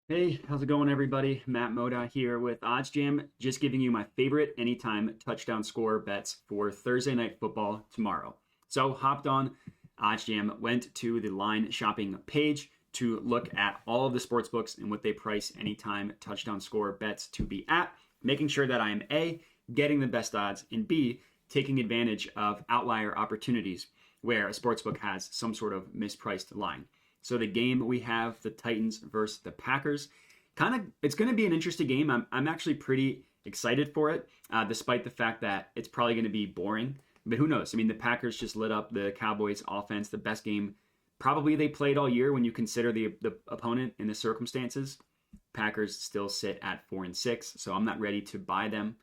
Hey, how's it going, everybody? Matt Moda here with OddsJam, just giving you my favorite anytime touchdown score bets for Thursday night football tomorrow. So, hopped on OddsJam, went to the line shopping page to look at all of the sports books and what they price anytime touchdown score bets to be at, making sure that I am A, getting the best odds, and B, taking advantage of outlier opportunities where a sportsbook has some sort of mispriced line. So the game we have the Titans versus the Packers. It's going to be an interesting game. I'm actually pretty excited for it, despite the fact that it's probably going to be boring. But who knows? I mean, the Packers just lit up the Cowboys offense, the best game probably they played all year when you consider the opponent in the circumstances. Packers still sit at 4-6, so I'm not ready to buy them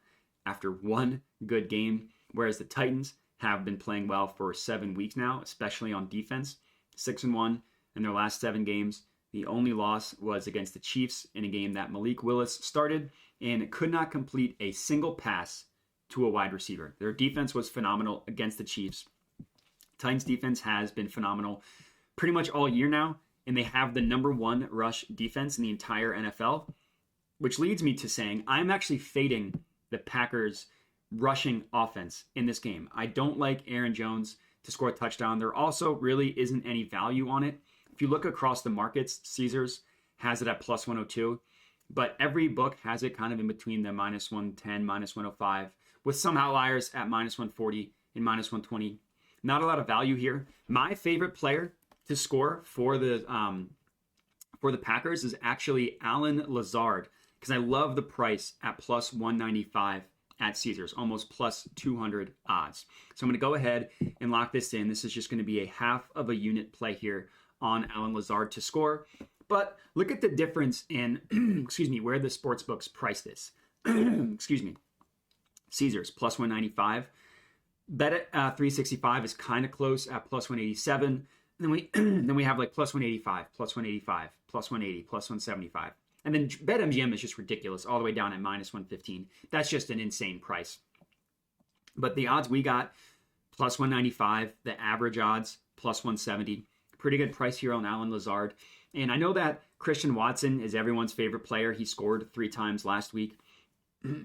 after one good game. Whereas the Titans have been playing well for 7 weeks now, especially on defense, 6-1. In their last 7 games. The only loss was against the Chiefs in a game that Malik Willis started and could not complete a single pass to a wide receiver. Their defense was phenomenal against the Chiefs. Titans defense has been phenomenal pretty much all year now, and they have the number 1 rush defense in the entire NFL, which leads me to saying I'm actually fading the Packers rushing offense in this game. I don't like Aaron Jones to score a touchdown. There also really isn't any value on it. If you look across the markets, Caesars has it at plus 102, but every book has it kind of in between the minus 110, minus 105, with some outliers at minus 140 and minus 120. Not a lot of value here. My favorite player to score for the Packers is actually Alan Lazard, because I love the price at plus 195 at Caesars, almost plus 200 odds. So I'm going to go ahead and lock this in. This is just going to be a half of a unit play here on Alan Lazard to score. But look at the difference in, where the sports books price this. Caesars, plus 195. Bet at 365 is kind of close at plus 187. Then we have like plus 185, plus 185, plus 180, plus 175. And then BetMGM is just ridiculous, all the way down at minus 115. That's just an insane price. But the odds we got, plus 195, the average odds, plus 170. Pretty good price here on Alan Lazard. And I know that Christian Watson is everyone's favorite player. He scored 3 times last week.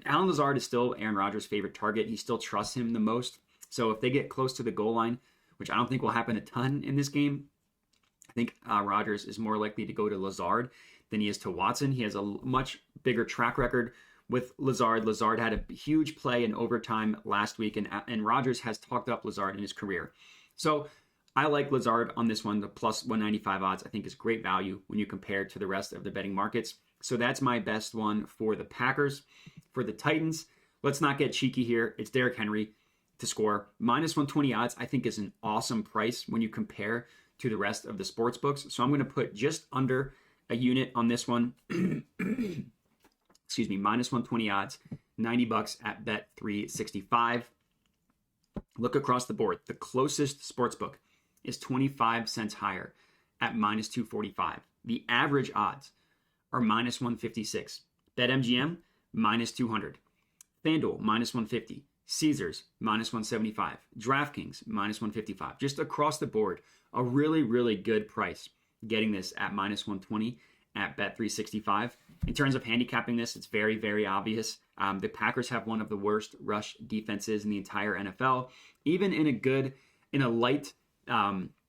Alan Lazard is still Aaron Rodgers' favorite target. He still trusts him the most. So if they get close to the goal line, which I don't think will happen a ton in this game, I think Rodgers is more likely to go to Lazard than he is to Watson. He has a much bigger track record with Lazard. Lazard had a huge play in overtime last week, and Rodgers has talked up Lazard in his career. So I like Lazard on this one. The plus 195 odds I think is great value when you compare to the rest of the betting markets. So that's my best one for the Packers. For the Titans, let's not get cheeky here. It's Derrick Henry to score. Minus 120 odds I think is an awesome price when you compare to the rest of the sports books. So I'm going to put just under a unit on this one. Minus 120 odds, $90 at bet 365. Look across the board. The closest sports book is 25 cents higher at minus 245. The average odds are minus 156. BetMGM, minus 200. FanDuel, minus 150. Caesars, minus 175. DraftKings, minus 155. Just across the board, a really, really good price getting this at minus 120 at bet 365. In terms of handicapping this, it's very, very obvious. The Packers have one of the worst rush defenses in the entire NFL. Even in a light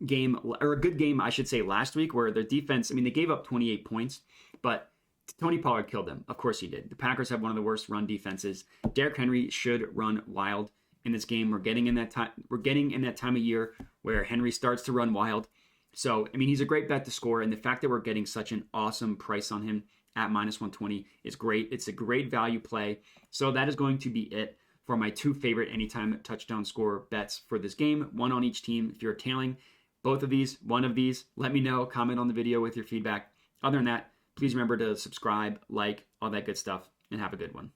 game, or a good game, I should say, last week, where their defense, they gave up 28 points, but Tony Pollard killed them. Of course he did. The Packers have one of the worst run defenses. Derrick Henry should run wild in this game. We're getting in that time of year where Henry starts to run wild. So, he's a great bet to score, and the fact that we're getting such an awesome price on him at minus 120 is great. It's a great value play. So that is going to be it for my 2 favorite anytime touchdown score bets for this game, one on each team. If you're tailing one of these, let me know. Comment on the video with your feedback. Other than that, please remember to subscribe, like, all that good stuff, and have a good one.